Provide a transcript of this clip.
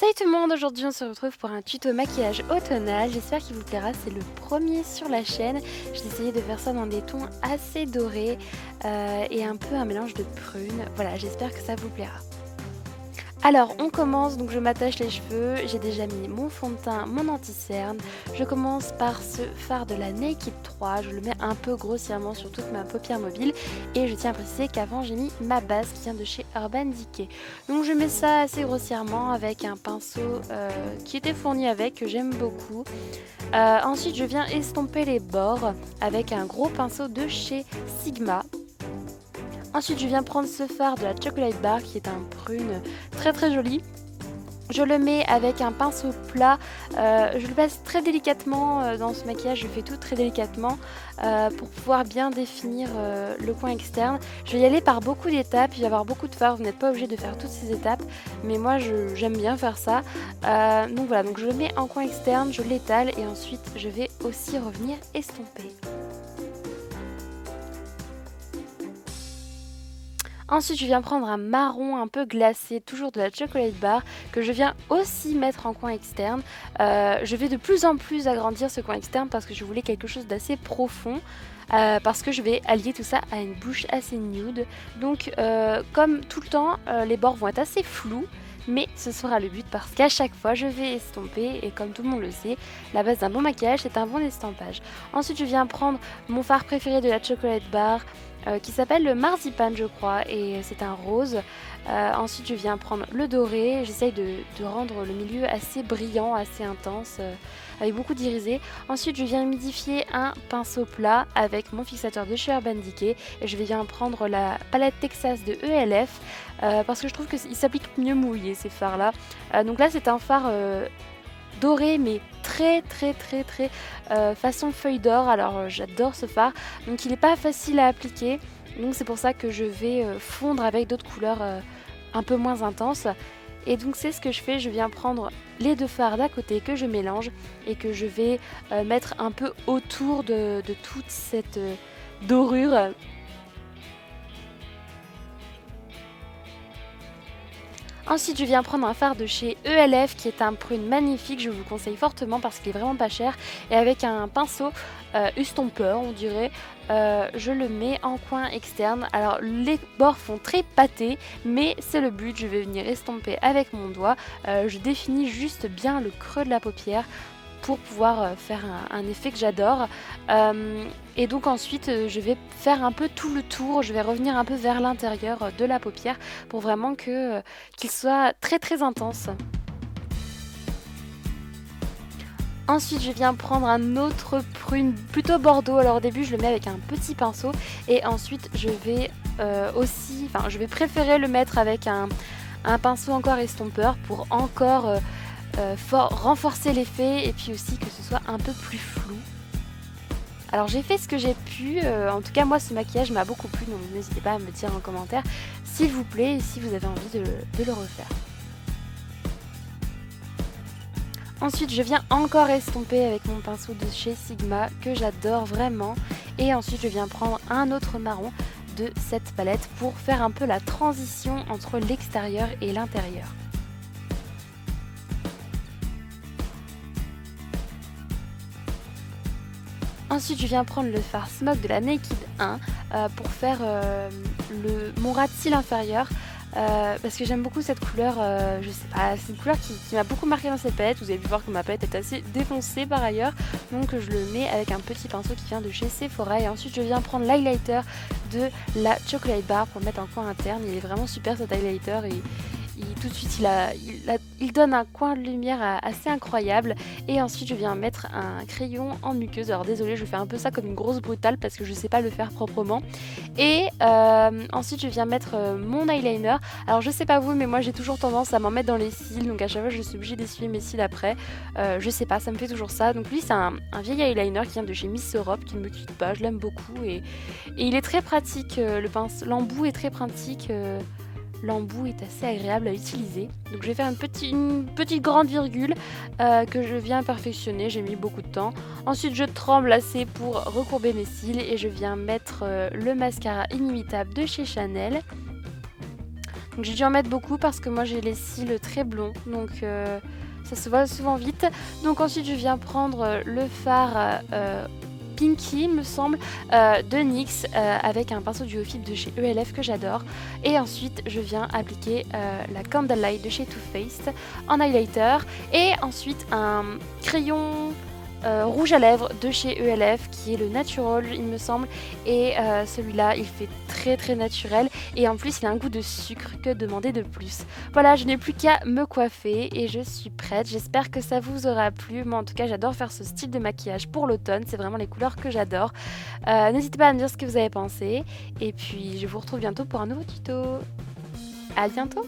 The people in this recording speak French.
Salut tout le monde, aujourd'hui on se retrouve pour un tuto maquillage automnal, j'espère qu'il vous plaira, c'est le premier sur la chaîne. J'ai essayé de faire ça dans des tons assez dorés et un peu un mélange de prunes. Voilà, j'espère que ça vous plaira. Alors on commence, donc je m'attache les cheveux, j'ai déjà mis mon fond de teint, mon anti-cerne. Je commence par ce fard de la Naked 3, je le mets un peu grossièrement sur toute ma paupière mobile. Et je tiens à préciser qu'avant j'ai mis ma base qui vient de chez Urban Decay. Donc je mets ça assez grossièrement avec un pinceau qui était fourni avec, que j'aime beaucoup. Ensuite je viens estomper les bords avec un gros pinceau de chez Sigma. Ensuite, je viens prendre ce fard de la Chocolate Bar qui est un prune très très joli. Je le mets avec un pinceau plat, je le passe très délicatement dans ce maquillage, je fais tout très délicatement pour pouvoir bien définir le coin externe. Je vais y aller par beaucoup d'étapes, il va y avoir beaucoup de fards, vous n'êtes pas obligé de faire toutes ces étapes, mais moi j'aime bien faire ça. Donc voilà, donc je le mets en coin externe, je l'étale et ensuite je vais aussi revenir estomper. Ensuite, je viens prendre un marron un peu glacé, toujours de la Chocolate Bar, que je viens aussi mettre en coin externe. Je vais de plus en plus agrandir ce coin externe parce que je voulais quelque chose d'assez profond. Parce que je vais allier tout ça à une bouche assez nude. Donc, comme tout le temps, les bords vont être assez flous. Mais ce sera le but parce qu'à chaque fois je vais estomper et comme tout le monde le sait, la base d'un bon maquillage c'est un bon estampage. Ensuite je viens prendre mon fard préféré de la Chocolate Bar qui s'appelle le Marzipan je crois et c'est un rose. Ensuite je viens prendre le doré, j'essaye de rendre le milieu assez brillant, assez intense avec beaucoup d'irisé. Ensuite je viens humidifier un pinceau plat avec mon fixateur de chez Urban Decay et je viens prendre la palette Texas de ELF parce que je trouve qu'il s'applique mieux mouillé ces fards là. Donc là c'est un fard doré mais très façon feuille d'or, alors j'adore ce fard, donc il n'est pas facile à appliquer, donc c'est pour ça que je vais fondre avec d'autres couleurs un peu moins intenses. Et donc c'est ce que je fais, je viens prendre les deux fards d'à côté que je mélange et que je vais mettre un peu autour de toute cette dorure. Ensuite, je viens prendre un fard de chez ELF qui est un prune magnifique, je vous le conseille fortement parce qu'il est vraiment pas cher. Et avec un pinceau estompeur, on dirait, je le mets en coin externe. Alors les bords font très pâté, mais c'est le but, je vais venir estomper avec mon doigt. Je définis juste bien le creux de la paupière pour pouvoir faire un effet que j'adore. Et donc ensuite je vais faire un peu tout le tour, je vais revenir un peu vers l'intérieur de la paupière pour vraiment qu'il soit très intense. Ensuite je viens prendre un autre prune plutôt bordeaux, alors au début je le mets avec un petit pinceau et ensuite je vais je vais préférer le mettre avec un pinceau encore estompeur pour encore renforcer l'effet et puis aussi que ce soit un peu plus flou. Alors j'ai fait ce que j'ai pu, en tout cas moi ce maquillage m'a beaucoup plu, donc n'hésitez pas à me dire en commentaire s'il vous plaît et si vous avez envie de le refaire. Ensuite je viens encore estomper avec mon pinceau de chez Sigma que j'adore vraiment et ensuite je viens prendre un autre marron de cette palette pour faire un peu la transition entre l'extérieur et l'intérieur. Ensuite je viens prendre le fard Smoke de la Naked 1 pour faire mon ras de cils inférieur parce que j'aime beaucoup cette couleur, je sais pas, c'est une couleur qui m'a beaucoup marqué dans cette palette. Vous avez pu voir que ma palette est assez défoncée par ailleurs, donc je le mets avec un petit pinceau qui vient de chez Sephora et ensuite je viens prendre l'highlighter de la Chocolate Bar pour le mettre en coin interne. Il est vraiment super cet highlighter et tout de suite il donne un coin de lumière assez incroyable. Et ensuite je viens mettre un crayon en muqueuse, alors désolée je fais un peu ça comme une grosse brutale parce que je sais pas le faire proprement. Et ensuite je viens mettre mon eyeliner, alors je sais pas vous mais moi j'ai toujours tendance à m'en mettre dans les cils, donc à chaque fois je suis obligée d'essuyer mes cils après, je sais pas, ça me fait toujours ça. Donc lui c'est un vieil eyeliner qui vient de chez Miss Europe qui ne me quitte pas, je l'aime beaucoup et il est très pratique, l'embout est très pratique. L'embout est assez agréable à utiliser. Donc je vais faire une petite grande virgule que je viens perfectionner, j'ai mis beaucoup de temps. Ensuite je tremble assez pour recourber mes cils et je viens mettre le mascara inimitable de chez Chanel. Donc j'ai dû en mettre beaucoup parce que moi j'ai les cils très blonds, donc ça se voit souvent vite. Donc ensuite je viens prendre le fard Pinky, me semble, de NYX avec un pinceau du Fib de chez ELF que j'adore. Et ensuite, je viens appliquer la Candlelight de chez Too Faced en highlighter. Et ensuite, un crayon rouge à lèvres de chez ELF qui est le Natural, il me semble. Et celui-là, il fait très très naturel. Et en plus, il a un goût de sucre, que demander de plus. Voilà, je n'ai plus qu'à me coiffer et je suis prête. J'espère que ça vous aura plu. Moi, en tout cas, j'adore faire ce style de maquillage pour l'automne. C'est vraiment les couleurs que j'adore. N'hésitez pas à me dire ce que vous avez pensé. Et puis, je vous retrouve bientôt pour un nouveau tuto. À bientôt!